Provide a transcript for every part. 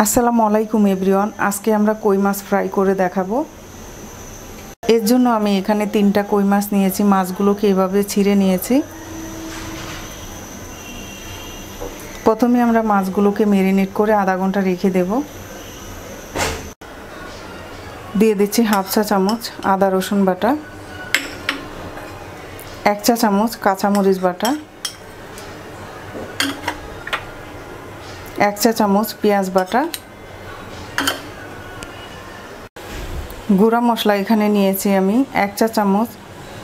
আসসালামু আলাইকুম এভরিওয়ান। আজকে আমরা কই মাছ ফ্রাই করে দেখাবো। এর জন্য আমি এখানে 3টা কই মাছ নিয়েছি। মাছগুলোকে এভাবে ছিঁড়ে নিয়েছি। প্রথমে আমরা মাছগুলোকে ম্যারিনেট করে আধা ঘন্টা রেখে দেব। দিয়ে দিচ্ছি হাফ চা চামচ আদা রসুন বাটা, 1 চা চামচ কাঁচামরিচ বাটা, 1 চা চামচ পেঁয়াজ বাটা, গুঁড়া মশলা এখানে নিয়েছি আমি 1 চা চামচ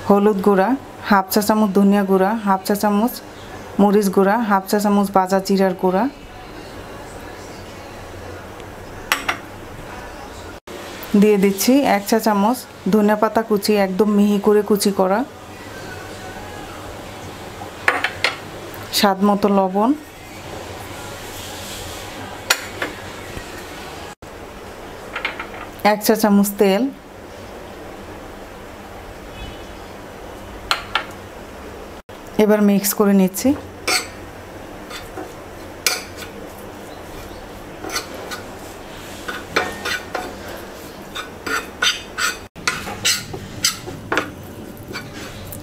হলুদ গুঁড়া, হাফ চা চামচ ধনিয়া গুঁড়া, হাফ চা চামচ মরিচ গুঁড়া, হাফ চা চামচ ভাজা জিরার গুঁড়া, দিয়ে দিচ্ছি 1 চা চামচ ধনিয়া পাতা কুচি, একদম মিহি করে কুচি করা, স্বাদ মতো লবণ, এক চা চামচ তেল, এবার মিক্স করে নিচ্ছি।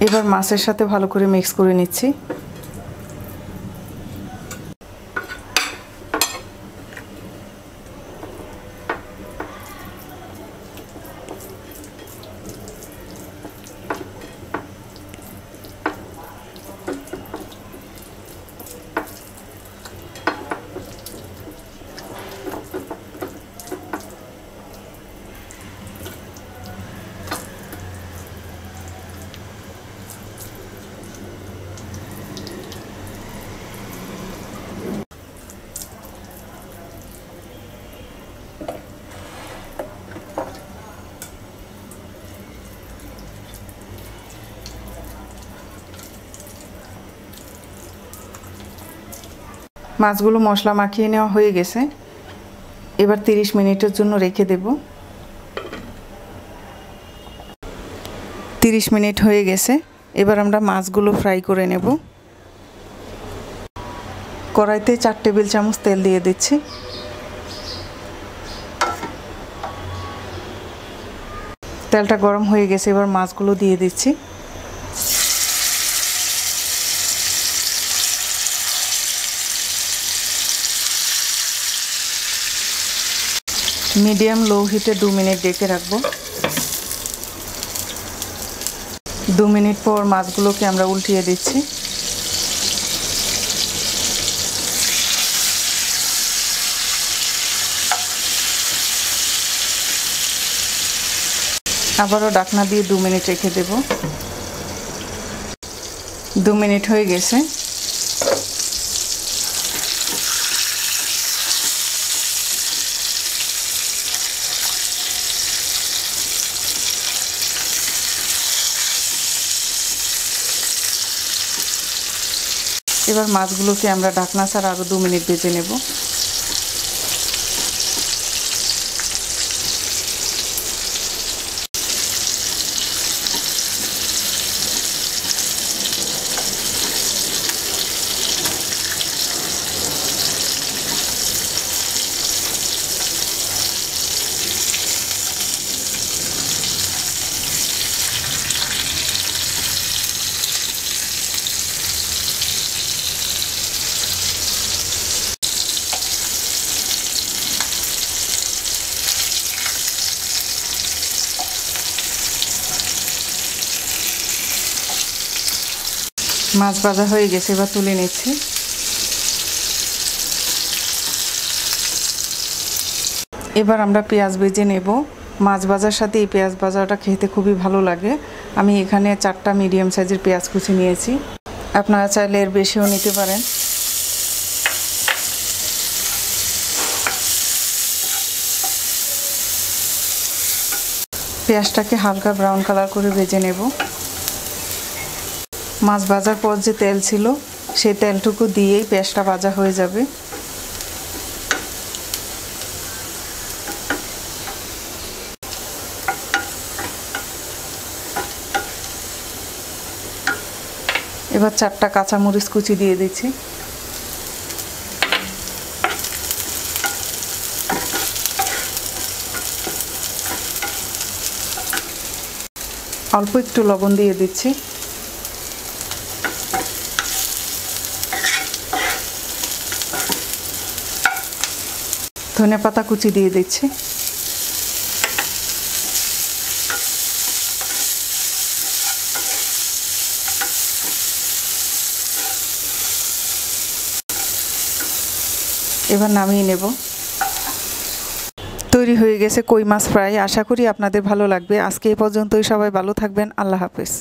এবার মাছের সাথে ভালো করে মিক্স করে নিচ্ছি। মাছগুলো মশলা মাখিয়ে নেওয়া হয়ে গেছে। এবার 30 মিনিটের জন্য রেখে দেব। 30 মিনিট হয়ে গেছে। এবার আমরা মাছগুলো ফ্রাই করে নেব। কড়াইতে 4 টেবিল চামচ তেল দিয়ে দিচ্ছি। তেলটা গরম হয়ে গেছে। এবার মাছগুলো দিয়ে দিচ্ছি। মিডিয়াম লো হিটে 2 মিনিট ডেকে রাখবো। 2 মিনিট পর মাছগুলোকে আমরা উল্টিয়ে দিচ্ছি। আবারও ঢাকনা দিয়ে 2 মিনিট রেখে দেব। 2 মিনিট হয়ে গেছে। এবার মাছগুলোকে আমরা ঢাকনা ছাড়া আরও 2 মিনিট ভেজে নেব। মাছ ভাজা হয়ে গেছে। এবার তুলে নিচ্ছি। এবার আমরা পেঁয়াজ ভেজে নেব। মাছ ভাজার সাথে এই পেঁয়াজ ভাজাটা খেতে খুবই ভালো লাগে। আমি এখানে 4টা মিডিয়াম সাইজের পেঁয়াজ কুচি নিয়েছি। আপনারা চাইলে এর বেশিও নিতে পারেন। পেঁয়াজটাকে হালকা ব্রাউন কালার করে ভেজে নেব। মাছ ভাজার পর যে তেল ছিল সেই তেলটুকু দিয়েই পেঁয়াজটা ভাজা হয়ে যাবে। এবার 4টা কাঁচামরিচ কুচি দিয়ে দিচ্ছি। অল্প একটু লবণ দিয়ে দিচ্ছি। ধনেপাতা কুচি দিয়ে দিচ্ছি। এবার নামিয়ে নেব। তৈরি হয়ে গেছে কই মাছ ফ্রাই। আশা করি আপনাদের ভালো লাগবে। আজকে এই পর্যন্তই। সবাই ভালো থাকবেন। আল্লাহ হাফেজ।